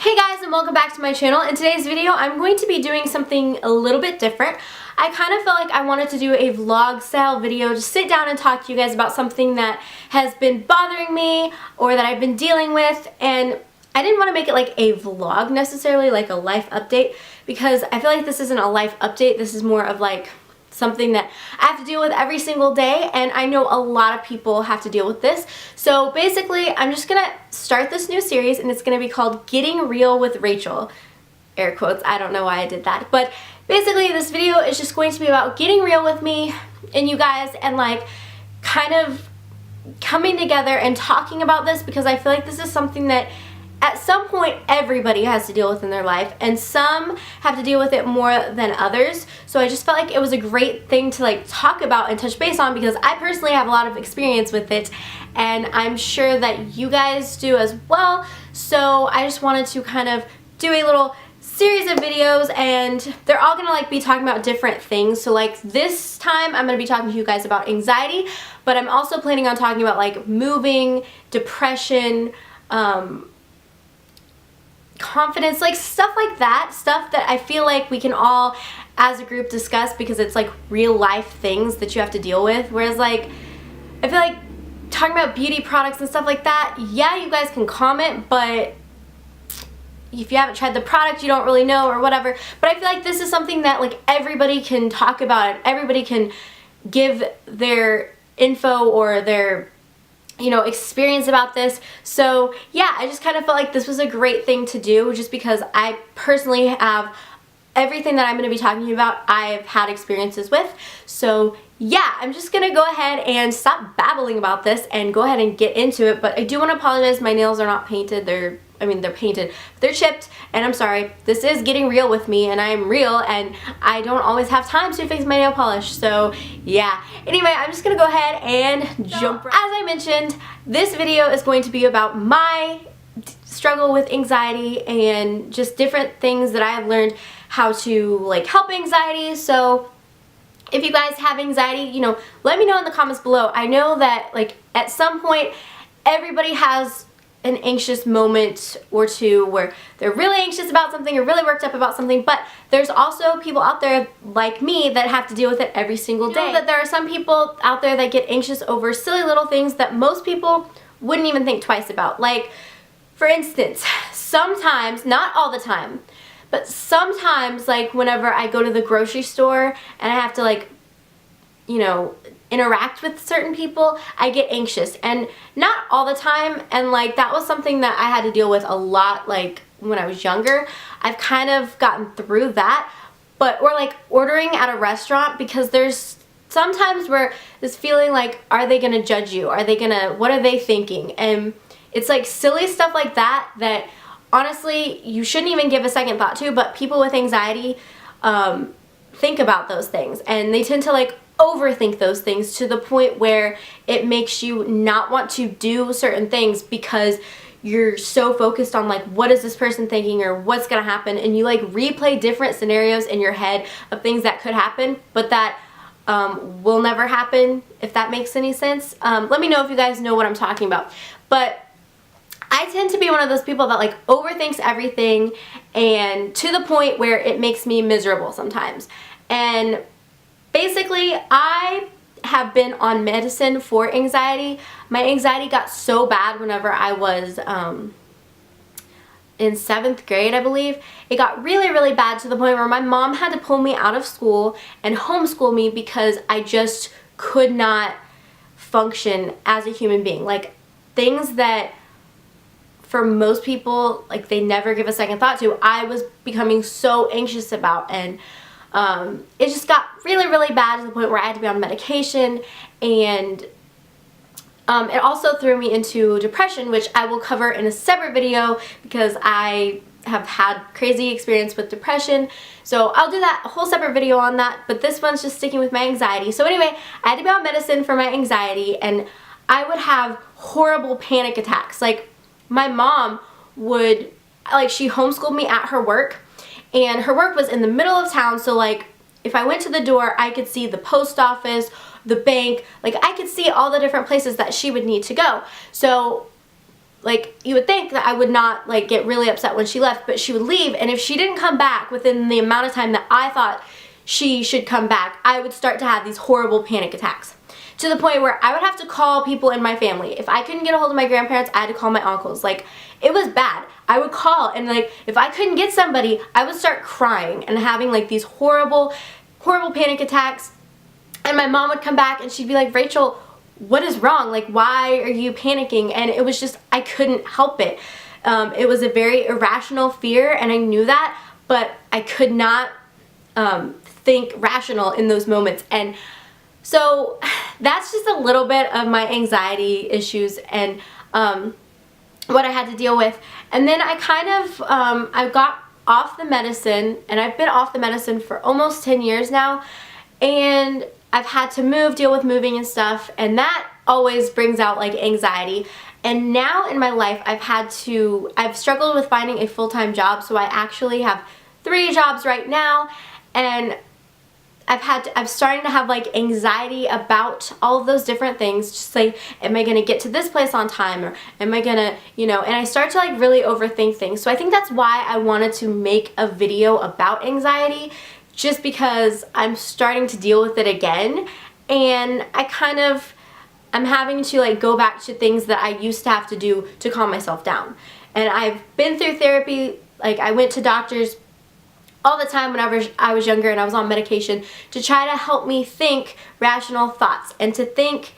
Hey guys, and welcome back to my channel. In today's video, I'm going to be doing something a little bit different. I kind of felt like I wanted to do a vlog style video, just sit down and talk to you guys about something that has been bothering me or that I've been dealing with, and I didn't want to make it like a vlog necessarily, like a life update, because I feel like this isn't a life update. This is more of like something that I have to deal with every single day, and I know a lot of people have to deal with this. So basically, I'm just gonna start this new series, and it's gonna be called Getting Real with Rachel. Air quotes, I don't know why I did that. But basically, this video is just going to be about getting real with me and you guys, and like kind of coming together and talking about this, because I feel like this is something that at some point everybody has to deal with in their life, and some have to deal with it more than others. So I just felt like it was a great thing to like talk about and touch base on, because I personally have a lot of experience with it, and I'm sure that you guys do as well. So I just wanted to kind of do a little series of videos, and they're all gonna like be talking about different things. So like this time I'm gonna be talking to you guys about anxiety, but I'm also planning on talking about like moving, depression, confidence, like stuff like that, stuff that I feel like we can all as a group discuss, because it's like real life things that you have to deal with. Whereas like I feel like talking about beauty products and stuff like that, yeah, you guys can comment, but if you haven't tried the product, you don't really know or whatever. But I feel like this is something that like everybody can talk about, and everybody can give their info or their experience about this. So yeah, I just kind of felt like this was a great thing to do, just because I personally have everything that I'm going to be talking to you about, I've had experiences with. So yeah, I'm just going to go ahead and stop babbling about this and go ahead and get into it. But I do want to apologize, my nails are not painted. They're painted, but they're chipped, and I'm sorry. This is getting real with me, and I am real, and I don't always have time to fix my nail polish. So yeah, anyway, I'm just gonna go ahead and jump right. As I mentioned, this video is going to be about my struggle with anxiety and just different things that I have learned how to like help anxiety. So if you guys have anxiety, let me know in the comments below. I know that like at some point everybody has an anxious moment or two where they're really anxious about something or really worked up about something, but there's also people out there like me that have to deal with it every single day. That there are some people out there that get anxious over silly little things that most people wouldn't even think twice about. Like, for instance, sometimes, not all the time, but sometimes, like whenever I go to the grocery store and I have to like, interact with certain people, I get anxious, and not all the time, and like that was something that I had to deal with a lot like when I was younger. I've kind of gotten through that, or like ordering at a restaurant, because there's sometimes where this feeling like, are they gonna judge you? What are they thinking? And it's like silly stuff like that that honestly you shouldn't even give a second thought to, but people with anxiety think about those things, and they tend to like overthink those things to the point where it makes you not want to do certain things, because you're so focused on like, what is this person thinking or what's gonna happen, and you like replay different scenarios in your head of things that could happen but that will never happen, if that makes any sense. Let me know if you guys know what I'm talking about. But I tend to be one of those people that like overthinks everything, and to the point where it makes me miserable sometimes. And basically, I have been on medicine for anxiety. My anxiety got so bad whenever I was in 7th grade, I believe. It got really, really bad to the point where my mom had to pull me out of school and homeschool me, because I just could not function as a human being. Like things that for most people, like they never give a second thought to, I was becoming so anxious about, and it just got really, really bad to the point where I had to be on medication, and it also threw me into depression, which I will cover in a separate video, because I have had crazy experience with depression. So I'll do that, a whole separate video on that, but this one's just sticking with my anxiety. So anyway, I had to be on medicine for my anxiety, and I would have horrible panic attacks. Like my mom would, like she homeschooled me at her work, and her work was in the middle of town, so like if I went to the door, I could see the post office, the bank, like I could see all the different places that she would need to go. So like, you would think that I would not like get really upset when she left, but she would leave, and if she didn't come back within the amount of time that I thought she should come back, I would start to have these horrible panic attacks. To the point where I would have to call people in my family. If I couldn't get a hold of my grandparents, I had to call my uncles. Like, it was bad. I would call, and like, if I couldn't get somebody, I would start crying and having like these horrible, horrible panic attacks. And my mom would come back and she'd be like, Rachel, what is wrong? Like, why are you panicking? And it was just, I couldn't help it. It was a very irrational fear, and I knew that, but I could not think rational in those moments. And so that's just a little bit of my anxiety issues and what I had to deal with. And then I kind of, I got off the medicine, and I've been off the medicine for almost 10 years now, and I've had to move, deal with moving and stuff, and that always brings out like anxiety. And now in my life, I've struggled with finding a full-time job, so I actually have 3 jobs right now, and I'm starting to have like anxiety about all of those different things. Just like, am I gonna get to this place on time, or am I gonna, and I start to like really overthink things. So I think that's why I wanted to make a video about anxiety, just because I'm starting to deal with it again, and I'm having to like go back to things that I used to have to do to calm myself down. And I've been through therapy, like I went to doctors all the time whenever I was younger and I was on medication to try to help me think rational thoughts and to think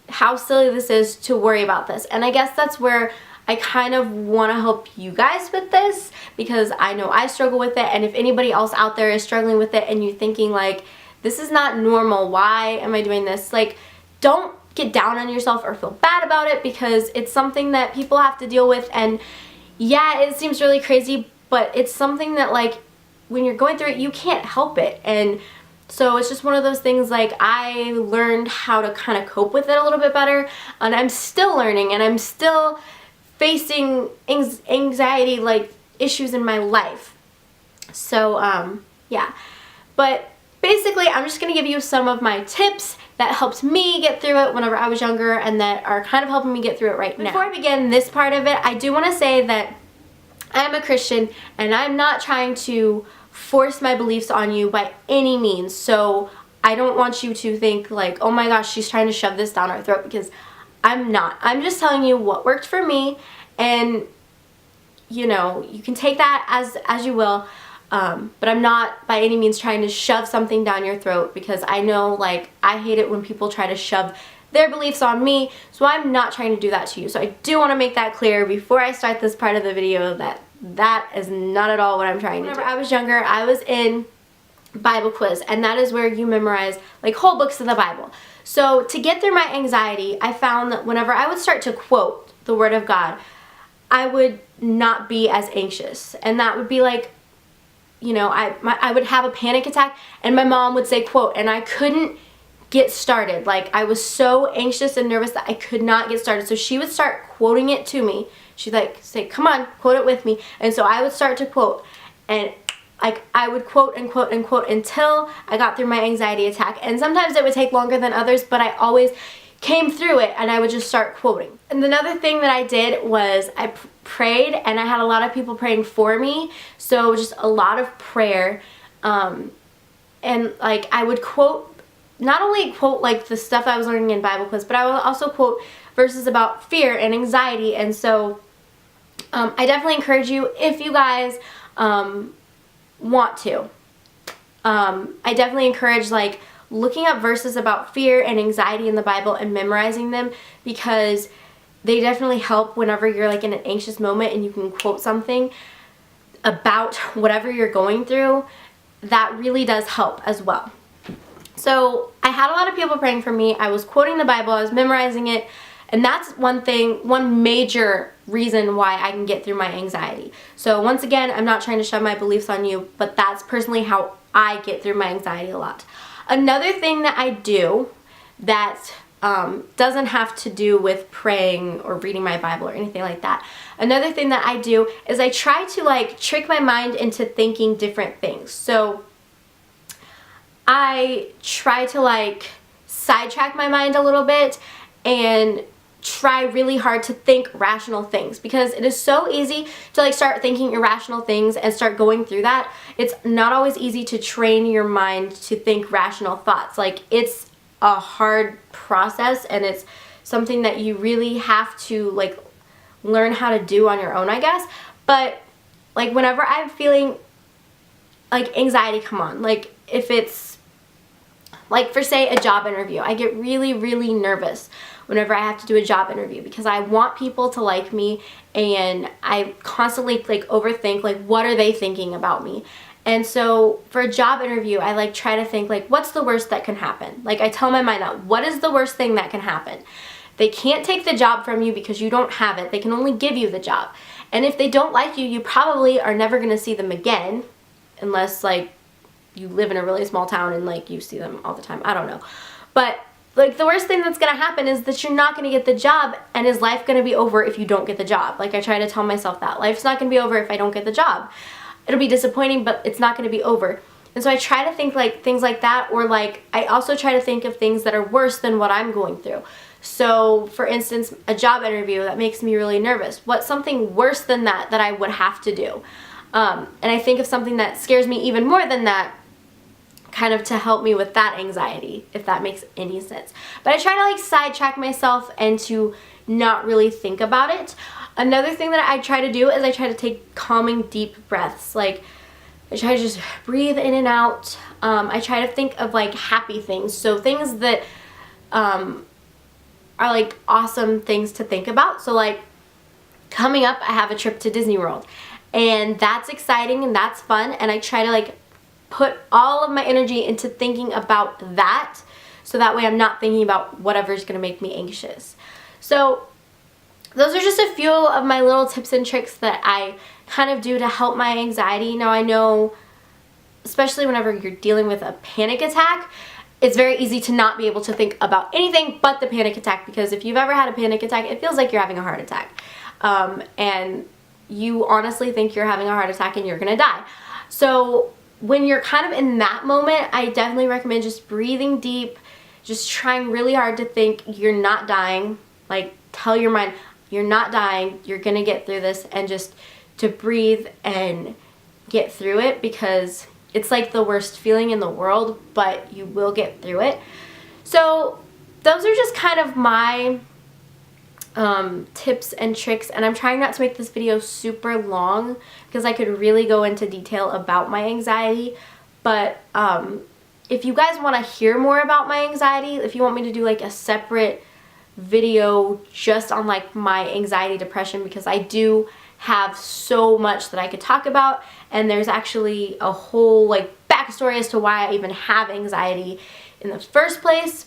how silly this is to worry about this. And I guess that's where I kind of want to help you guys with this, because I know I struggle with it, and if anybody else out there is struggling with it and you're thinking like, this is not normal, why am I doing this? Like, don't get down on yourself or feel bad about it, because it's something that people have to deal with. And yeah, it seems really crazy, but it's something that like, when you're going through it, you can't help it. And so it's just one of those things, like I learned how to kind of cope with it a little bit better, and I'm still learning, and I'm still facing anxiety like issues in my life. So yeah, but basically I'm just gonna give you some of my tips that helped me get through it whenever I was younger, and that are kind of helping me get through it right now. Before I begin this part of it, I do want to say that I'm a Christian, and I'm not trying to force my beliefs on you by any means. So I don't want you to think like, oh my gosh, she's trying to shove this down our throat, because I'm not. I'm just telling you what worked for me, and you can take that as you will, but I'm not by any means trying to shove something down your throat, because I know, like, I hate it when people try to shove their beliefs on me, so I'm not trying to do that to you. So I do want to make that clear before I start this part of the video, that is not at all what I'm trying to do. Whenever I was younger, I was in Bible quiz, and that is where you memorize like whole books of the Bible. So to get through my anxiety, I found that whenever I would start to quote the Word of God, I would not be as anxious, and that would be like, I would have a panic attack, and my mom would say quote, and I couldn't get started. Like, I was so anxious and nervous that I could not get started. So she would start quoting it to me. She'd like say, come on, quote it with me. And so I would start to quote, and like I would quote and quote and quote until I got through my anxiety attack. And sometimes it would take longer than others, but I always came through it, and I would just start quoting. And another thing that I did was I prayed, and I had a lot of people praying for me. So just a lot of prayer. And like I would quote, not only quote like the stuff I was learning in Bible quiz, but I would also quote verses about fear and anxiety. And so I definitely encourage you, if you guys want to, I definitely encourage like looking up verses about fear and anxiety in the Bible and memorizing them, because they definitely help whenever you're like in an anxious moment and you can quote something about whatever you're going through. That really does help as well. So I had a lot of people praying for me. I was quoting the Bible, I was memorizing it, and that's one major reason why I can get through my anxiety. So once again, I'm not trying to shove my beliefs on you, but that's personally how I get through my anxiety a lot. Another thing that I do that doesn't have to do with praying or reading my Bible or anything like that. Another thing that I do is I try to like trick my mind into thinking different things. So I try to like sidetrack my mind a little bit and try really hard to think rational things, because it is so easy to like start thinking irrational things and start going through that. It's not always easy to train your mind to think rational thoughts. Like, it's a hard process, and it's something that you really have to like learn how to do on your own, I guess. But like, whenever I'm feeling like anxiety come on, like if it's like, for say a job interview, I get really, really nervous whenever I have to do a job interview, because I want people to like me, and I constantly like overthink, like, what are they thinking about me? And so for a job interview, I like try to think like, what's the worst that can happen? Like, I tell my mind that, what is the worst thing that can happen? They can't take the job from you because you don't have it. They can only give you the job. And if they don't like you, you probably are never going to see them again, unless like you live in a really small town and like you see them all the time. I don't know. But like, the worst thing that's going to happen is that you're not going to get the job, and is life going to be over if you don't get the job? Like, I try to tell myself that. Life's not going to be over if I don't get the job. It'll be disappointing, but it's not going to be over. And so I try to think like things like that, or like I also try to think of things that are worse than what I'm going through. So for instance, a job interview that makes me really nervous. What's something worse than that I would have to do? And I think of something that scares me even more than that, kind of to help me with that anxiety, if that makes any sense. But I try to like sidetrack myself and to not really think about it. Another thing that I try to do is I try to take calming deep breaths. Like, I try to just breathe in and out. I try to think of like happy things, so things that are like awesome things to think about. So like, coming up, I have a trip to Disney World, and that's exciting and that's fun, and I try to like put all of my energy into thinking about that, so that way I'm not thinking about whatever's gonna make me anxious. So those are just a few of my little tips and tricks that I kind of do to help my anxiety. Now, I know, especially whenever you're dealing with a panic attack, it's very easy to not be able to think about anything but the panic attack, because if you've ever had a panic attack, it feels like you're having a heart attack. And you honestly think you're having a heart attack and you're gonna die. So when you're kind of in that moment, I definitely recommend just breathing deep, just trying really hard to think you're not dying. Like, tell your mind, you're not dying, you're gonna get through this, and just to breathe and get through it, because it's like the worst feeling in the world, but you will get through it. So those are just kind of my tips and tricks, and I'm trying not to make this video super long because I could really go into detail about my anxiety. But if you guys want to hear more about my anxiety, if you want me to do like a separate video just on like my anxiety, depression, because I do have so much that I could talk about, and there's actually a whole like backstory as to why I even have anxiety in the first place.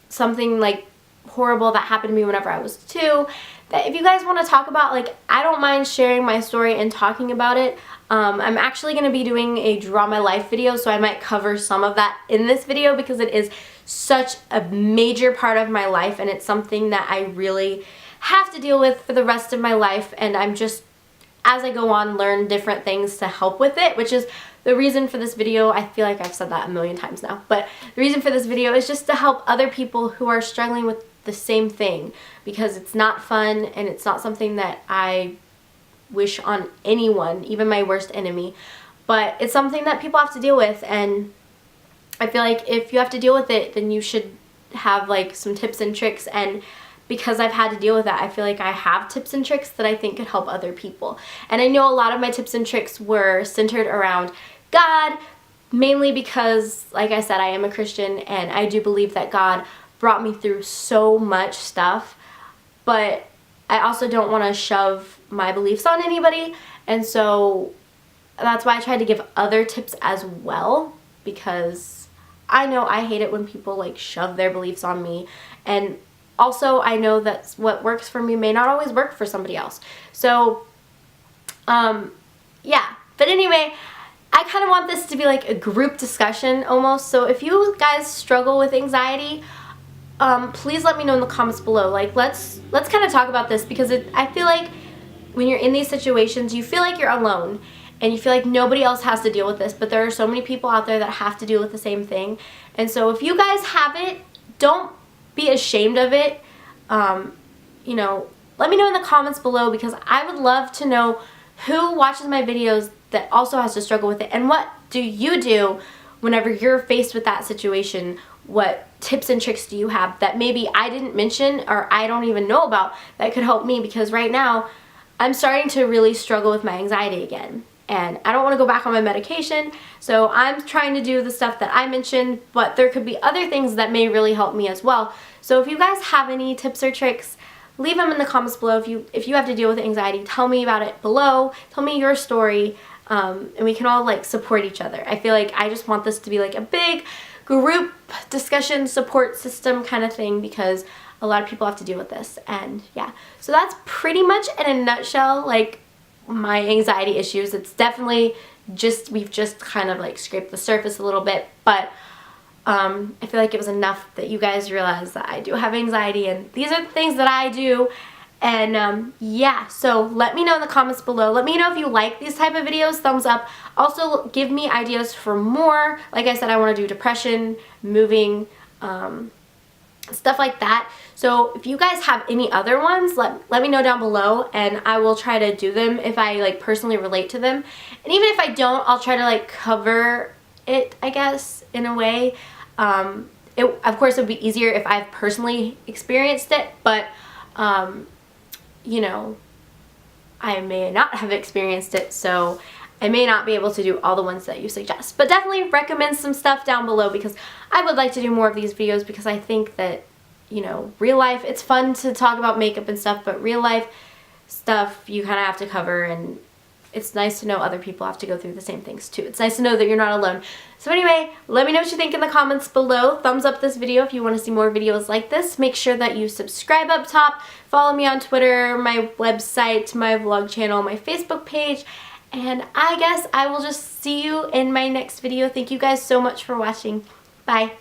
Something like horrible that happened to me whenever I was 2, that if you guys want to talk about, like, I don't mind sharing my story and talking about it. I'm actually going to be doing a Draw My Life video, so I might cover some of that in this video, because it is such a major part of my life, and it's something that I really have to deal with for the rest of my life, and I'm just, as I go on, learn different things to help with it, which is the reason for this video. I feel like I've said that a million times now, but the reason for this video is just to help other people who are struggling with the same thing, because it's not fun, and it's not something that I wish on anyone, even my worst enemy, but it's something that people have to deal with. And I feel like if you have to deal with it, then you should have like some tips and tricks, and because I've had to deal with that, I feel like I have tips and tricks that I think could help other people. And I know a lot of my tips and tricks were centered around God, mainly because, like I said, I am a Christian, and I do believe that God brought me through so much stuff, but I also don't want to shove my beliefs on anybody, and so that's why I tried to give other tips as well, because I know I hate it when people like shove their beliefs on me, and also I know that what works for me may not always work for somebody else. So yeah, but anyway, I kind of want this to be like a group discussion almost. So if you guys struggle with anxiety, please let me know in the comments below. Like, let's kind of talk about this, because I feel like when you're in these situations, you feel like you're alone, and you feel like nobody else has to deal with this, but there are so many people out there that have to deal with the same thing. And so if you guys have it, don't be ashamed of it. you know, let me know in the comments below, because I would love to know who watches my videos that also has to struggle with it, and what do you do whenever you're faced with that situation. What tips and tricks do you have that maybe I didn't mention or I don't even know about that could help me? Because right now I'm starting to really struggle with my anxiety again, and I don't want to go back on my medication, so I'm trying to do the stuff that I mentioned, but there could be other things that may really help me as well. So if you guys have any tips or tricks, leave them in the comments below. If you have to deal with anxiety, tell me about it below. Tell me your story, and we can all like support each other. I feel like I just want this to be like a big group discussion support system kind of thing, because a lot of people have to deal with this. And yeah, so that's pretty much in a nutshell like my anxiety issues. It's definitely just, we've just kind of like scraped the surface a little bit, but I feel like it was enough that you guys realize that I do have anxiety, and these are the things that I do. And yeah, so let me know in the comments below. Let me know if you like these type of videos, thumbs up. Also give me ideas for more. Like I said, I want to do depression, moving, stuff like that. So if you guys have any other ones, let me know down below, and I will try to do them if I like personally relate to them. And even if I don't, I'll try to like cover it, I guess, in a way. Of course, it would be easier if I've personally experienced it, but you know, I may not have experienced it, so I may not be able to do all the ones that you suggest. But definitely recommend some stuff down below, because I would like to do more of these videos, because I think that, you know, real life, it's fun to talk about makeup and stuff, but real life stuff you kind of have to cover, and it's nice to know other people have to go through the same things too. It's nice to know that you're not alone. So anyway, let me know what you think in the comments below. Thumbs up this video if you want to see more videos like this. Make sure that you subscribe up top. Follow me on Twitter, my website, my vlog channel, my Facebook page. And I guess I will just see you in my next video. Thank you guys so much for watching. Bye.